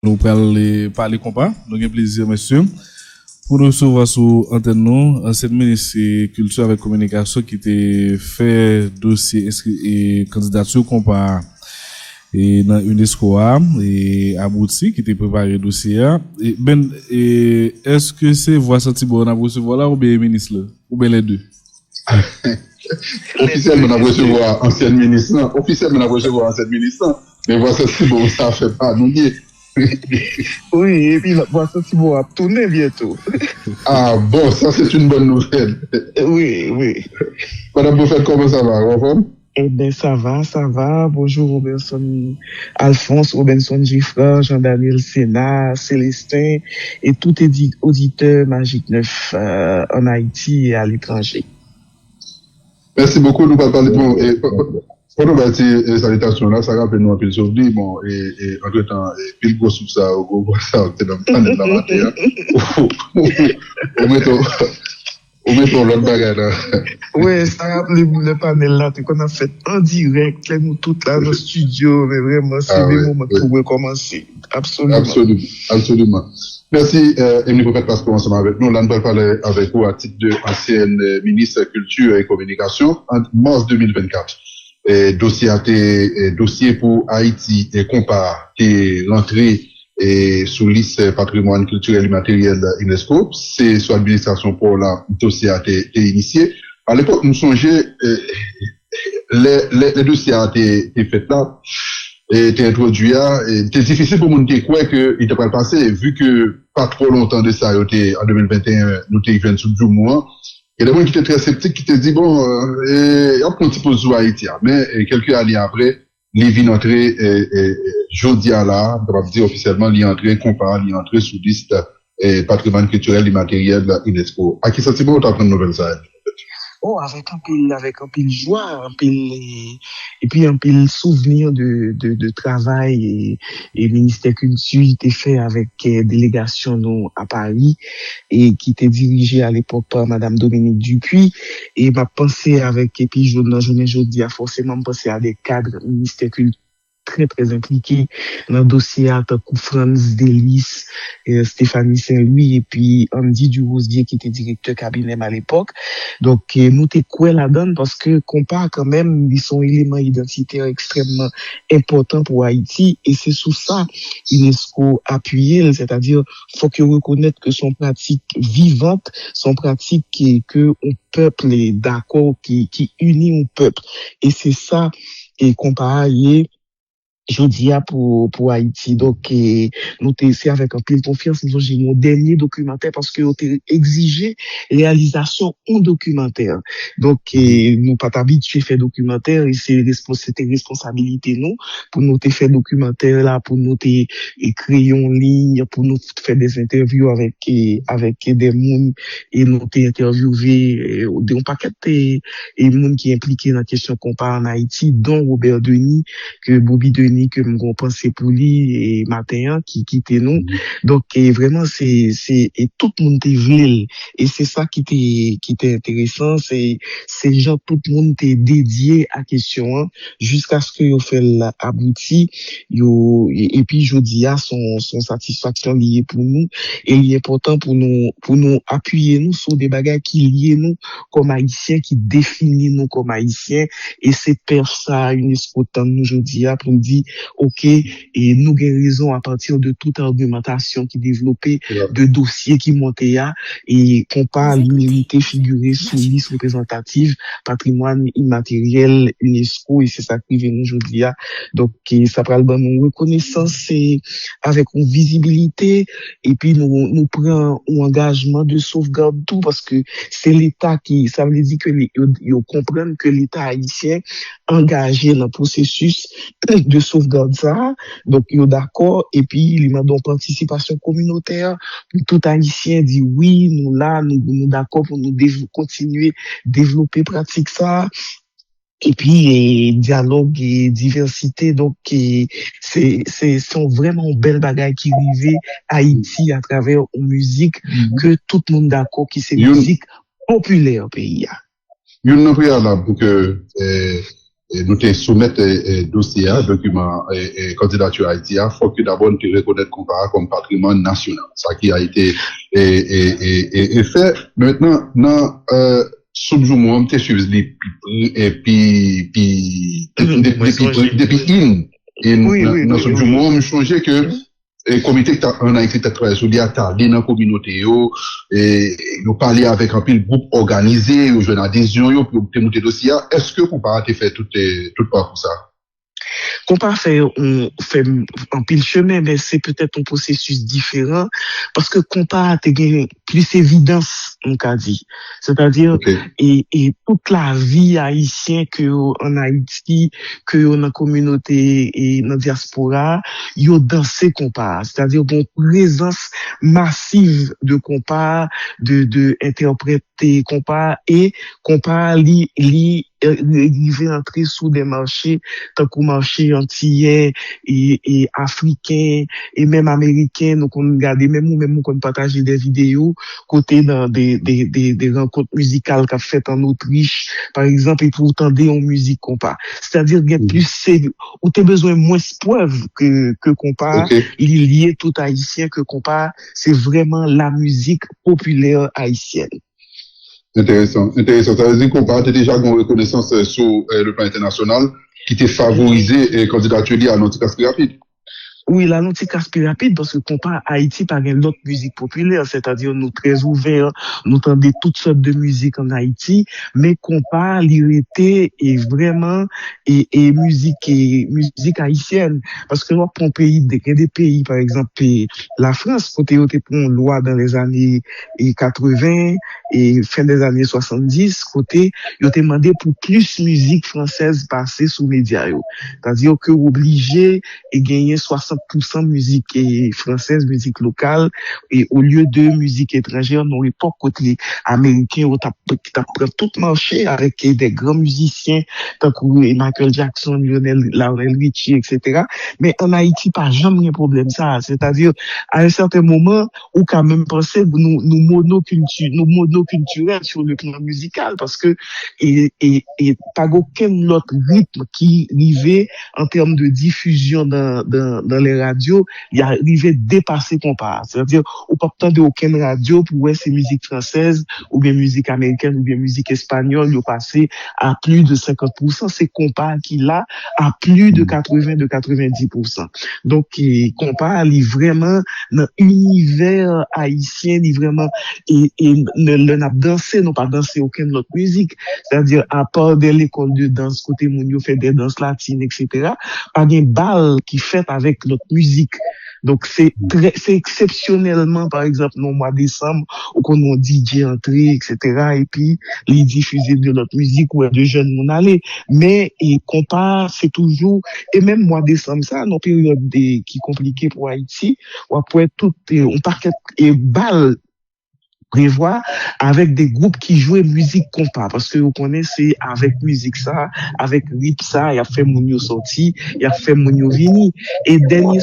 Nous parler compas. Nous avons plaisir, monsieur, pour nous recevoir sur antenne nous, ancienne ministre culture avec communication qui était fait dossier et candidature compas et dans UNESCO et abouti qui était préparé dossier. Et ben, est-ce que c'est voix senti bon à recevoir là ou bien ministre là ou bien les deux? Officiellement, on a recevoir ancienne ministre. Officiellement, on a recevoir ancienne ministre. Mais voix senti bon, ça fait pas nous dire. Oui, et puis la voix senti bon a tourné bientôt. Ah bon, ça c'est une bonne nouvelle. Oui. Madame Bouffet, comment ça va, Robin? Eh bien, ça va. Bonjour Robinson Alphonse, Robinson Giffra, Jean-Daniel Sénat, Célestin et tout auditeur Magique 9 en Haïti et à l'étranger. Merci beaucoup, nous allons parler pour nous bâtir les salutations là, ça rappelle nous un peu le souvenir, bon, et entre temps, pile gros sous ça, au gros ça, c'est dans le panel de la matière. On met l'autre bagarre là. Oui, ça rappelle le panel là, qu'on a fait en direct, là, nous tous là, dans le studio, mais vraiment, c'est le moment pour recommencer. Absolument. Merci, Émilie Prophète, parce qu'on ensemble avec nous. Là, nous allons parler avec vous à titre de ancienne ministre Culture et Communication en mars 2024. Dossier pour Haïti et Compas, qui l'entrée sous liste patrimoine culturel et matériel UNESCO. C'est sur l'administration pour la dossier a été initié. À l'époque, nous songeons, les dossiers a été fait là, était introduit là, et c'était difficile pour nous de croire qu'il était pas passé, vu que pas trop longtemps de ça, en 2021, nous étions sous du mois. Il y a des gens qui étaient très sceptiques, qui te dit bon, il y a un petit peu de Haïti, mais quelques années après, les vignes entrées, Jodia là, on va dire officiellement, les entrées comparent, les entrées sous liste patrimoine culturel et matériel UNESCO. À qui sentiment on t'apprend une nouvelle ça? Oh, avec un pile joie, et puis un pile souvenir de travail et ministère culture était fait avec délégation nous à Paris et qui était dirigé à l'époque par madame Dominique Dupuis et m'a pensé avec et puis journée jeudi a forcément pensé à des cadres ministère culture très impliqué dans le dossier à Franz Delis, Stéphanie Saint-Louis et puis Andy Durosier qui était directeur cabinet à l'époque. Donc nous t'es quoi là-dedans parce que compas quand même ils sont éléments identitaires extrêmement importants pour Haïti et c'est sous ça UNESCO appuyé, c'est-à-dire faut que reconnaître que son pratique vivante, son pratique que un peuple est d'accord qui unit un peuple et c'est ça et comparé je dis pour Haïti. Donc, nous t'essayons avec un peu de confiance. Nous j'ai mon dernier documentaire parce que nous exigé réalisation en documentaire. Donc, nous pas habitués à faire documentaire et c'était responsabilité nous pour nous faire documentaire là, pour nous créer en ligne, pour nous faire des interviews avec des monde et nous interviewer un paquet et monde qui est impliqué dans la question qu'on parle en Haïti, dont Robert Denis, que Bobby Denis que m'ont pensé pour lui et matin qui quittait nous. Donc vraiment c'est et tout le monde était ville et c'est ça qui était intéressant, c'est gens tout le monde était dédié à question jusqu'à ce que yo fait abouti et puis je dis à son satisfaction liée pour nous et il est important pour nous appuyer nous sur des bagages qui lient nous comme haïtiens qui définit nous comme haïtiens et c'est per ça UNESCO tant nous aujourd'hui pour nous dire OK et nous avons raison à partir de toute argumentation qui développée de dossiers qui montaient et qu'on parle l'humilité figurée sous liste représentative patrimoine immatériel UNESCO et c'est ça qui vient aujourd'hui donc ça parle de nous reconnaissance et avec une visibilité et puis nous prend un engagement de sauvegarde tout parce que c'est l'État qui ça veut dire que ils comprennent que l'État haïtien engagé dans le processus de sauvegarde ça donc ils sont d'accord et puis il m'a donc participation communautaire tout haïtien dit oui nous là nous d'accord pour nous continuer développer pratique ça et puis dialogue et diversité donc c'est sont vraiment belles bagages qui arrivent Haïti à travers une musique que tout le monde d'accord qui c'est musique populaire au pays. Il y a une préalable pour que nous te soumettre dossier, document, candidature Haïti, faut que d'abord nous te reconnaître comme patrimoine national. Ça qui a été fait. Maintenant, dans Subjumo, on te suivi depuis dans Subjumo, on changeait que le comité qui en Haïti qui travaille sur les attardé dans la communauté, et nous parler avec un pile groupe organisé, ou jeune adhésion, pour monter dossier. Est-ce que vous avez fait tout parcours ça? Compa on fait un pile chemin, mais c'est peut-être un processus différent parce que compa a plus évidence, on qu'a dit. C'est-à-dire, et toute la vie haïtienne que en Haïti, que dans la communauté et dans la diaspora, yo dansé compa. C'est-à-dire, bon, présence massive de compa, de interpréter compa et compa il veut entrer sous des marchés, tant qu'au marché antillais et africain et même américain, donc on regarde même qu'on partage des vidéos côté dans des rencontres musicales qu'a fait en Autriche, par exemple, et pour entendre en musique compas. C'est-à-dire qu'il y a plus, où t'as besoin moins de preuves que compas, il est lié tout haïtien que compas, c'est vraiment la musique populaire haïtienne. Intéressant. Ça veut dire qu'on a déjà une reconnaissance sur le plan international qui t'a favorisé la candidature à l'anticaspé rapide. Oui, la l'anticaspé rapide parce que comparé à Haïti par une autre musique populaire, c'est-à-dire nous très ouverts, nous entendons toutes sortes de musique en Haïti, mais comparé l'irrité est vraiment et musique haïtienne parce que nous avons des pays par exemple la France côté où tu prends une loi dans les années 80 et fin des années 70 côté ils ont demandé pour plus musique française passer sous médias, c'est-à-dire que obligé et gagner 60% musique française, musique locale, et au lieu de musique étrangère, dans l'époque, côté américain, où t'as tout marché avec des grands musiciens, tant que Michael Jackson, Lionel Richie, etc. Mais en Haïti, pas jamais un problème ça. C'est-à-dire, à un certain moment, où quand même penser nous monoculturels sur le plan musical, parce que, et pas aucun autre rythme qui arrivait en termes de diffusion dans les radios, il arrivé dépasser compas. C'est-à-dire, on peut pas entendre aucune radio pour voir ces musiques françaises, ou bien musique américaine, ou bien musique espagnole, ils passé à plus de 50%. C'est compas qui là, à plus de 90%. Donc, compas, il est vraiment dans l'univers haïtien, il est vraiment, et le n'a dansé, non pas dansé aucune autre musique. C'est-à-dire, à part de l'école de danse, côté Mounio fait des danses latines, etc., pas de bal qui fait avec notre musique. Donc, c'est exceptionnellement, par exemple, au mois de décembre, où on DJ entré, etc., et puis, les diffuser de notre musique, où de jeunes m'en aller. Mais, et compare, c'est toujours, et même mois de décembre, ça, nos périodes qui compliquées pour Haïti, où après tout, on parquet et balle, prévoir avec des groupes qui jouent musique compas parce que vous connaissez avec musique ça avec rythme ça il a fait Mounio sorti il a fait Mounio vini et dernier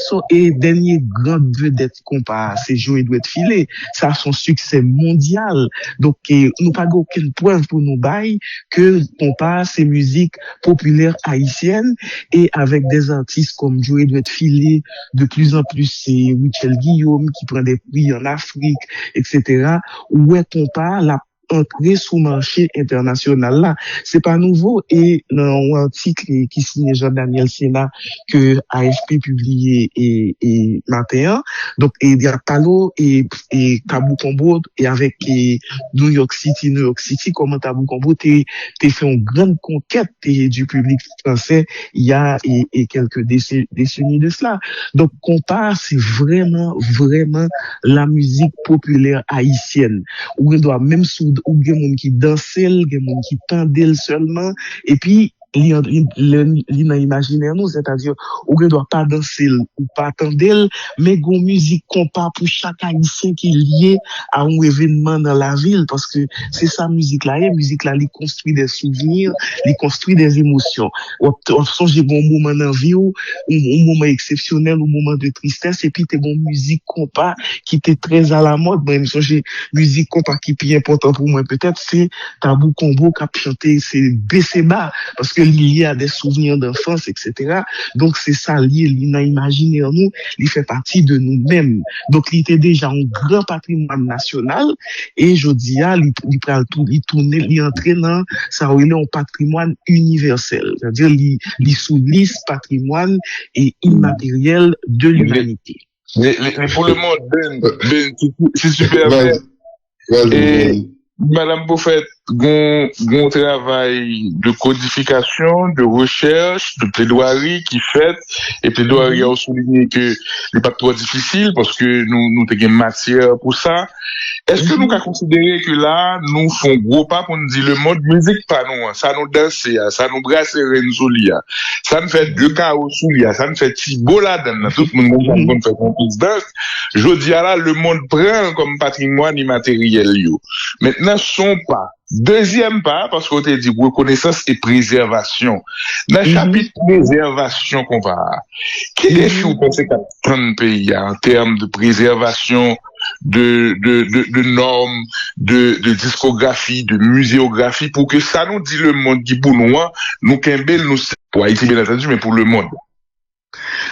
grand vedette compas c'est Joe doit être filé ça a son succès mondial donc nous pas aucune preuve pour nous bailler que compas c'est musique populaire haïtienne et avec des artistes comme Joe doit être filé de plus en plus c'est Michel Guillaume qui prend des prix en Afrique etc. Où est compas la entrée sous marché international là c'est pas nouveau et dans un article qui signe Jean-Daniel Sénat que AFP publié et matin donc et Diapalo et Tabou Combo et avec New York City comment Tabou Combo t'es fait une grande conquête du public français il y a quelques décennies de cela donc compas c'est vraiment la musique populaire haïtienne où on doit même ou gen moun qui dansait, gen moun qui tendait seulement, et puis l'imaginaire nous, c'est-à-dire, ou ne doit pas danser ou pas attendre, mais gon musique compas pour chaque haïtien qui est lié à un événement dans la ville, parce que c'est sa musique là, il construit des souvenirs, il construit des émotions. On songe bon moment dans vie ou un moment exceptionnel, un moment de tristesse, et puis t'es bon musique compas qui était très à la mode, ben, songe musique compas qui est plus important pour moi, peut-être, c'est Tabou Combo qui a chanté, c'est Besseba, parce que que lié à des souvenirs d'enfance, etc. Donc, c'est ça lié, l'imaginer en nous, il fait partie de nous-mêmes. Donc, il était déjà un grand patrimoine national, et je dis, il tourner, il entrer dans, ça aurait un patrimoine universel. C'est-à-dire, il sous-lisse patrimoine et immatériel de l'humanité. Mais pour le monde, c'est super bien. Vas-y. Et Madame Beaufait, gon travail de codification, de recherche, de plaidoirie qui fait, et plaidoirie a souligné que n'est pas trop difficile parce que nous avons matière pour ça. Est-ce que nous avons considéré que là, nous faisons gros pas pour nous dire le monde musique pas nous, ça nous danse, ça nous brasse Renzo Lia, ça nous fait deux chaos sous Lia, ça nous fait Thibault là-dedans, tout le monde fait un peu de danse. Je dis là, le monde prend comme patrimoine immatériel, yo. Maintenant, son pas. Deuxième pas, parce qu'on t'a dit reconnaissance et préservation. Dans le chapitre préservation qu'on va, quel défi vous pensez qu'à prendre le pays en termes de préservation, de normes, de discographie, de muséographie, pour que ça nous dit le monde qui pour nous qu'embelle nous, pour Haïti bien entendu, mais pour le monde.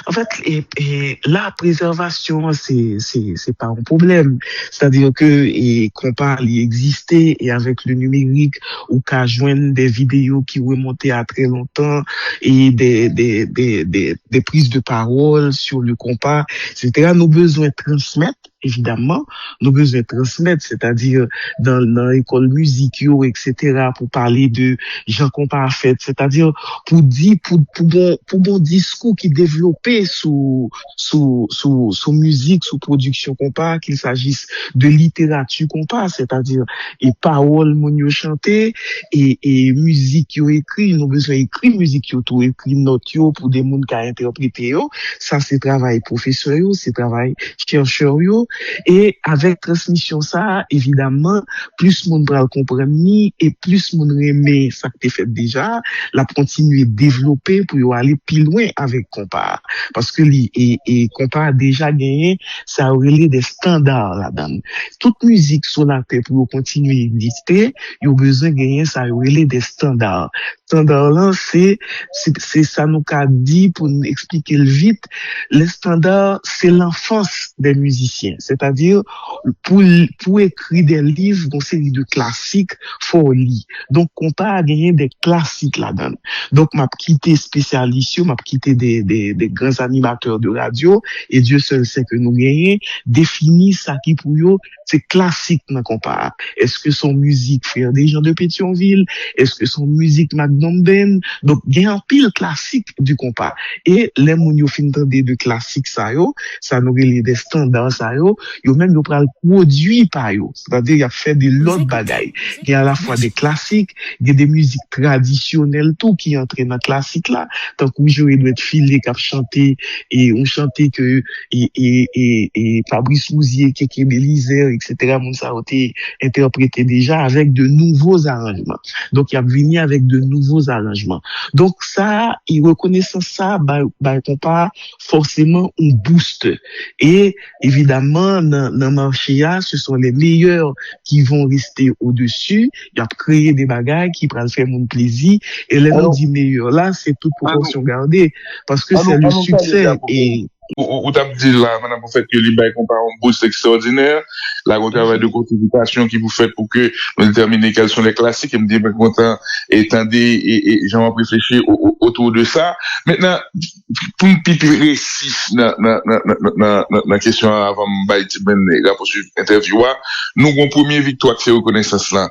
En fait, et la préservation, c'est pas un problème. C'est-à-dire que, qu'on parle, il existait, et avec le numérique, ou qu'à joindre des vidéos qui remontaient à très longtemps, et des prises de parole sur le compas, etc. Nous besoin de transmettre, évidemment, nous besoin de transmettre, c'est-à-dire dans l'école musique, etc., pour parler de Jean Compas fait, c'est-à-dire pour dire, pour bon discours qui développé sous musique, sous production compas, qu'il s'agisse de littérature compas, c'est-à-dire, et paroles monio chanté, et musique yo écrit, nous besoin écrit musique yo tout écrit note yo pour des monde qui a interprété yo, ça c'est travail professeur yo, c'est travail chercheur yo. Et avec transmission ça, évidemment, plus monde va le comprendre ni, et plus monde remet ça que t'es fait déjà, la continuer développer pour y aller plus loin avec compas. Parce que et compas a déjà gagné, ça aurait des standards là-dedans. Toute musique sur la terre pour continuer à exister, il y a besoin de gagner, ça aurait des standards. Standards là, c'est ça nous qu'a dit pour nous expliquer le vite. Les standards, c'est l'enfance des musiciens. C'est-à-dire, pour écrire des livres, une série de classiques, faut lire. Donc, on pas gagner des classiques là-dedans. Donc, m'a quitté spécialiste, m'a quitté des grands animateurs de radio, et Dieu seul sait que nous gagnons, définit ça qui pour eux, c'est classique, n'a compas. Est-ce que son musique Frère des gens de Pétionville? Est-ce que son musique Magnum Ben? Donc, il y a un pile classique du compas. Et les moun yo fin tande de classique ça nous relève des standards ça yo même yo pral produit par yo. C'est-à-dire, il y a fait de l'autre bagaille. Il y a à la fois des classiques, il y a des musiques traditionnelles tout qui entrent dans classique là. Tant que jouer doit être filé cap chanter, et on chantait que, et Fabrice Mouzier, Kéké Bélizer, etc. Moun sa été interprété déjà avec de nouveaux arrangements. Donc, il y a venu avec de nouveaux arrangements. Donc, ça, il reconnaissant ça, compas forcément un boost. Et, évidemment, dans le marché, ce sont les meilleurs qui vont rester au-dessus. Il y a créé des bagages qui prennent faire mon plaisir. Et les gens disent meilleurs là, c'est toute proportion gardée. Parce que c'est le succès. Et, ou t'as dit là, madame, vous faites que l'IBA compare un boost extraordinaire, là, on travaille de codification qui vous fait pour que nous déterminer quels sont les classiques, et me dire, ben, content, et j'en réfléchir autour de ça. Maintenant, pour me piper récit, la question avant la poursuite interview, nous avons une première victoire qui fait reconnaissance là.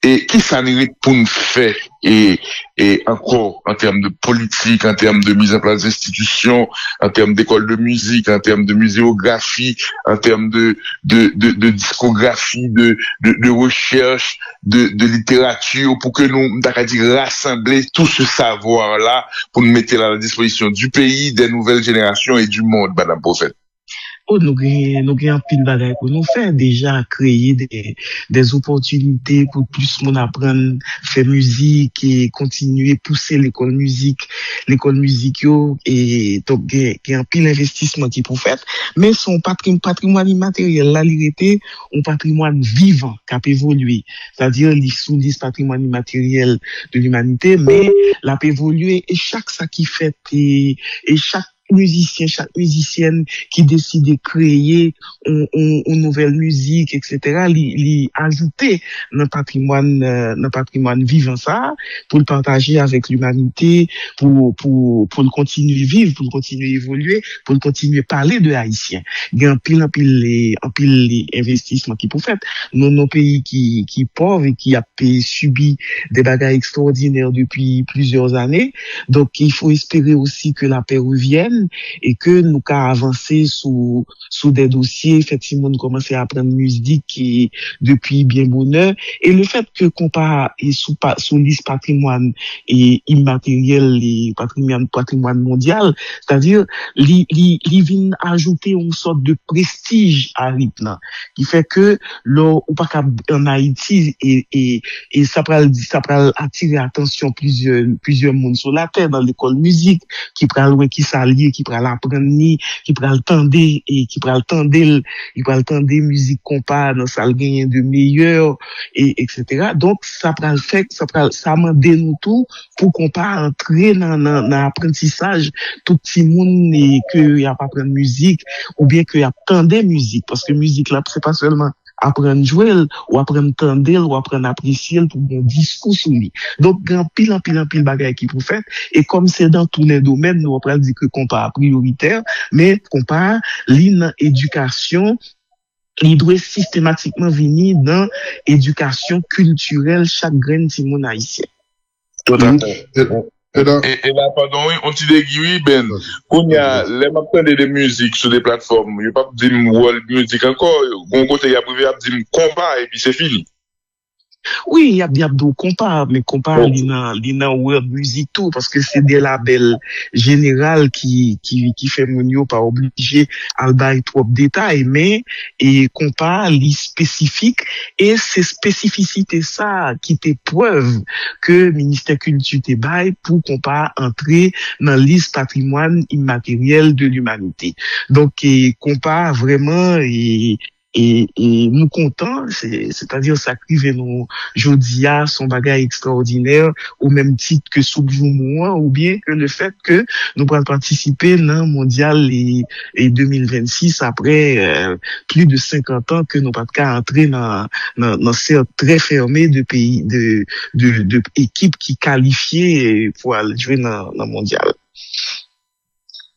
Et qui ça mérite pour nous faire, et encore, en termes de politique, en termes de mise en place d'institutions, en termes d'école de musique, en termes de muséographie, en termes de discographie, de recherche, de littérature, pour que nous, rassembler tout ce savoir-là, pour nous mettre à la disposition du pays, des nouvelles générations et du monde, madame Beaufait. Oh, nous gagnons pile bagaille pour nous faire déjà créer des opportunités pour plus mon apprendre faire musique et continuer pousser l'école musique yo et donc gagnons pile investissement qui pour faire mais son patrimoine immatériel là il était un patrimoine vivant qui a évolué, c'est-à-dire il sous ce patrimoine immatériel de l'humanité mais l'a évolué et chaque ça qui fait et chaque musicien, chaque musicienne qui décide de créer une nouvelle musique, etc., li ajouter dans patrimoine vivant ça, pour le partager avec l'humanité, pour le continuer vivre, pour le continuer évoluer, pour le continuer parler de haïtien. Il y a en pile les investissements qui pour faire. Nos pays qui pauvres et qui a subi des bagages extraordinaires depuis plusieurs années. Donc, il faut espérer aussi que la paix revienne et que nous avons avancé sous des dossiers, effectivement, nous commençons à apprendre musique qui, depuis bien bonheur. Et le fait que compas est sous liste patrimoine et immatériel et patrimoine mondial, c'est-à-dire, li vient ajouter une sorte de prestige à l'IPNA, qui fait que, ou pas en Haïti, et ça peut attirer attention plusieurs mondes sur la terre dans l'école musique, qui prend qui s'allie, qui prend l'apprendre, qui prend le temps et qui prend le temps des musiques compas dans ça gagne de meilleurs et etc. Donc ça prend le fait ça m'a nous tout pour qu'on pas entrer dans l'apprentissage tout petit monde et que y a pas apprendre musique ou bien que y a tant de musique parce que musique là c'est pas seulement apprendre à jouer ou apprendre à entendre ou apprendre à apprécier pour un discours sur lui. Donc, grand pile bagaille qui pour faire. Et comme c'est dans tous les domaines, nous, on peut dire que compas prioritaire, mais compas, l'éducation, il doit systématiquement venir dans l'éducation culturelle chaque graine de mon haïtien. Tout à fait. Et là, pardon, oui, on t'y déguille, Ben. On y a, les m'appelle de musique sur des plateformes. Il n'y a pas de dire world music encore. Bon côté, il y a privé à dire combat et puis c'est fini. Oui, il y a d'autres compas, mais compas, l'ina world music tout, parce que c'est des labels généraux qui fait mon pas obligé à le bailler trop de détails, mais, et compas, les spécifiques, et c'est spécificité ça qui te preuve que ministère culture te baille pour compas entrer dans liste patrimoine immatériel de l'humanité. Donc, compas vraiment, et nous comptons, c'est-à-dire ça prive nous jodia son bagage extraordinaire au même titre que Soubjoumoua ou bien que le fait que nous pourrons participer dans mondial et 2026 après plus de 50 ans que nous pas qu'à entrer dans cercle très fermé de pays de équipes qui qualifiées pour aller jouer dans mondial.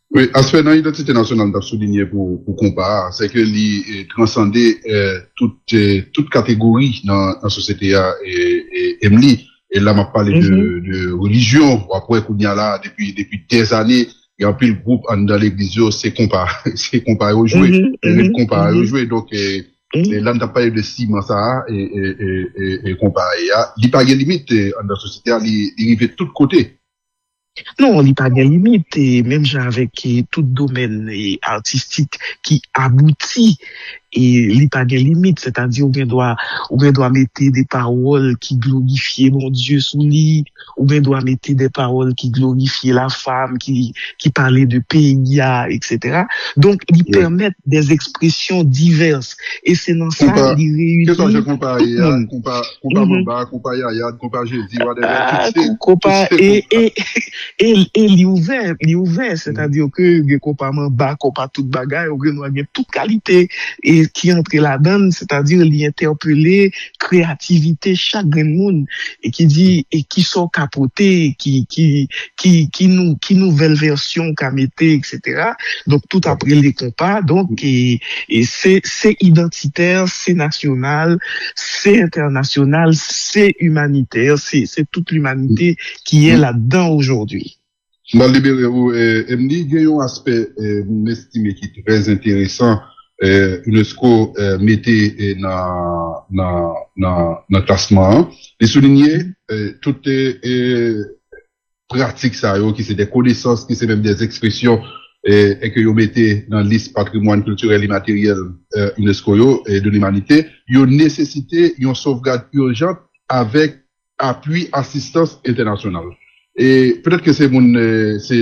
Oui, aspect dans l'identité nationale d'as souligné pour compas, c'est que il transcender toute catégorie dans la société et Emily et là m'a parlé de religion après qu'on y a là depuis des années il y a un pile groupe dans l'église c'est compas rejouer compas rejouer donc et là on t'a parlé de ciment ça et compas il pas de limite dans la société il arrive de tous côtés. Non, il n'y a pas de limite, et même avec tout domaine artistique qui aboutit, et il n'y a pas de limite, c'est-à-dire on doit mettre des paroles qui glorifient mon Dieu sous lui, on doit mettre des paroles qui glorifient la femme, qui parlait de pays, etc. Donc, ils permettent des expressions diverses, et c'est dans ça qu'ils réunissent. Qu'est-ce que je compare Mamba, compare Yaya, compare Jésus, compare et il ouvert, c'est-à-dire que compare Mamba, compare toute bagaille, on a toute qualité et qui entre là-dedans, c'est-à-dire l'interpeller créativité chaque monde et qui dit et qui sont capotés, qui nouvelle version qu'a metté, etc. Donc tout après les compas, donc et c'est identitaire, c'est national, c'est international, c'est humanitaire, c'est toute l'humanité qui est là-dedans aujourd'hui. Dans libéraux, Emily, il y a un aspect, m'estime qui est très intéressant. UNESCO mettait dans classement et souligner toutes les pratiques ça qui c'est des connaissances qui c'est même des expressions et que yo mettez dans la liste patrimoine culturel immatériel UNESCO et de l'humanité, yo nécessité une sauvegarde urgente avec appui assistance internationale. Et peut-être que ces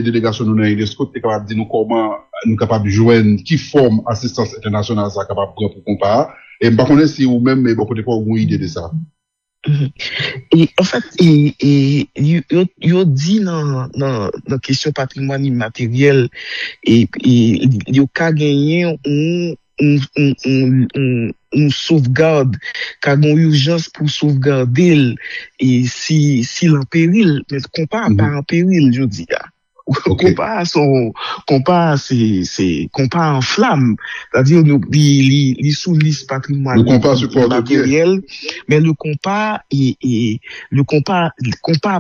délégations nous dans UNESCO qui est capable de dire nous comment nous capable de joindre qui forme assistance internationale ça capable de pour comparer. Et par contre si ou même mais beaucoup de fois une idée de ça. Et en fait, il dit dans la question patrimoine immatériel et il y a gagné une sauvegarde, qu'a une urgence pour sauvegarder et si l'en péril, mais compas pas en péril, je dis là. Compas en flamme, c'est-à-dire les sous liste patrimoine matériel, mais le compas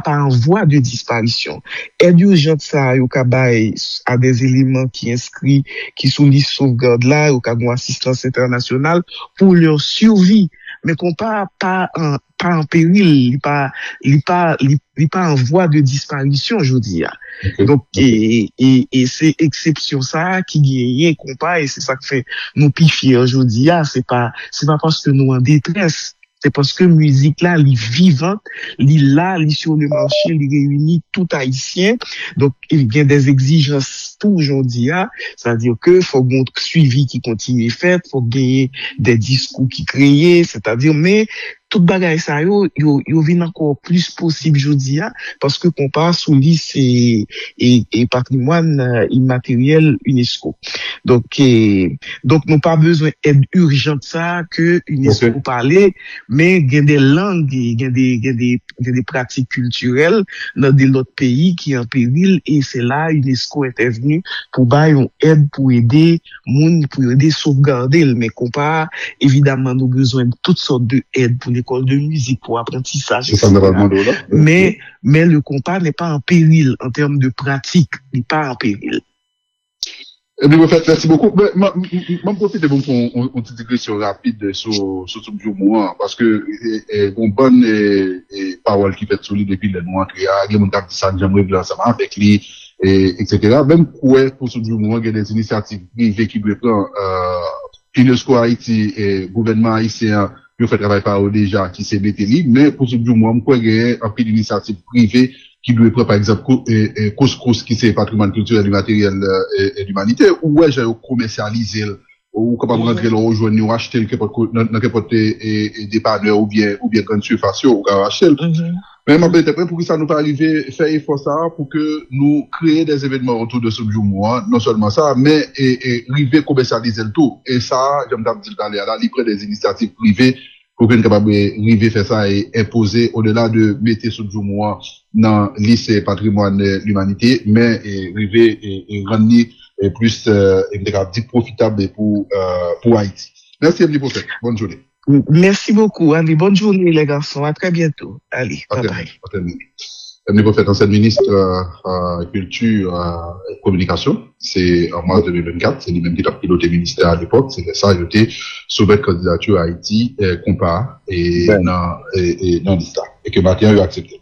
pas en voie de disparition. Et d'urgence ça yo kabay à des éléments qui inscrits qui sous liste sauvegarde là ou une assistance internationale pour leur survie, mais compas pas en péril, il pas en voie de disparition, je dis. Okay. Donc, et c'est exception ça qui gagne compas et c'est ça qui fait nous pifier aujourd'hui. C'est pas parce que nous en détresse. C'est parce que musique là, elle est vivante, elle est là, elle est sur le marché, elle réunit tout haïtien. Donc, il y a des exigences pour aujourd'hui, c'est-à-dire que faut qu'on suivi qui continue fait, faut gagner des discours qui créent, c'est-à-dire, mais tout bagay ça yo vient encore plus possible aujourd'hui parce que qu'on passe sous liste et patrimoine immatériel UNESCO. Donc nous pas besoin d'aide urgente ça que UNESCO parler, mais il y a des langues, il y a des pratiques culturelles dans d'autres pays qui en péril et c'est là UNESCO est venu pour bailler une aide pour aider monde pour aider sauvegarder, mais qu'on pas évidemment nous besoin de toutes sortes de aides pour l'école de musique, pour apprentissage. Mais le compas n'est pas en péril en termes de pratique, il n'est pas en péril. Merci beaucoup. Je profite de une petite digression rapide sur ce mouvement parce que une bonne parole qui fait solide depuis le mois qu'il y a des gens qui disent ça, j'aimerais bien ensemble avec lui, etc. Même pour ce mouvement, il y a des initiatives privées qui doivent prendre UNESCO Haïti et gouvernement haïtien. Yo fait travail par eux déjà qui s'est météli, mais pour ce mois, moi, il y a un peu d'initiatives privées qui doit prendre, par exemple, Couscous, qui c'est patrimoine culturel, immatériel et d'humanité, ou ouais, j'ai commercialisé, ou capable de rentrer là, rejoindre, ou acheter dans n'importe dépanneur, ou bien grande surface, ou acheter. Mais ma bête, pour que ça nous pas arriver, faire effort ça, pour que nous créer des événements autour de ce mois, non seulement ça, mais, arriver commercialiser le tout. Et ça, j'aime bien dire dans là, libre des initiatives privées, pour qu'on soit capable de faire ça et imposer au-delà de mettre ce mois dans lycée patrimoine de l'humanité, mais arriver et rendre plus, profitable pour Haïti. Merci, Emily Prophète. Bonne journée. Merci beaucoup. Allez, bonne journée, les garçons. À très bientôt. Allez, bye bye. Emily Prophète, ancienne ministre Culture et Communication. C'est en mars 2024. C'est lui-même qui a piloté le ministère à l'époque. C'est ça, il était soumettre candidature à Haïti, compas et dans l'histoire. Et que maintenant, il a accepté.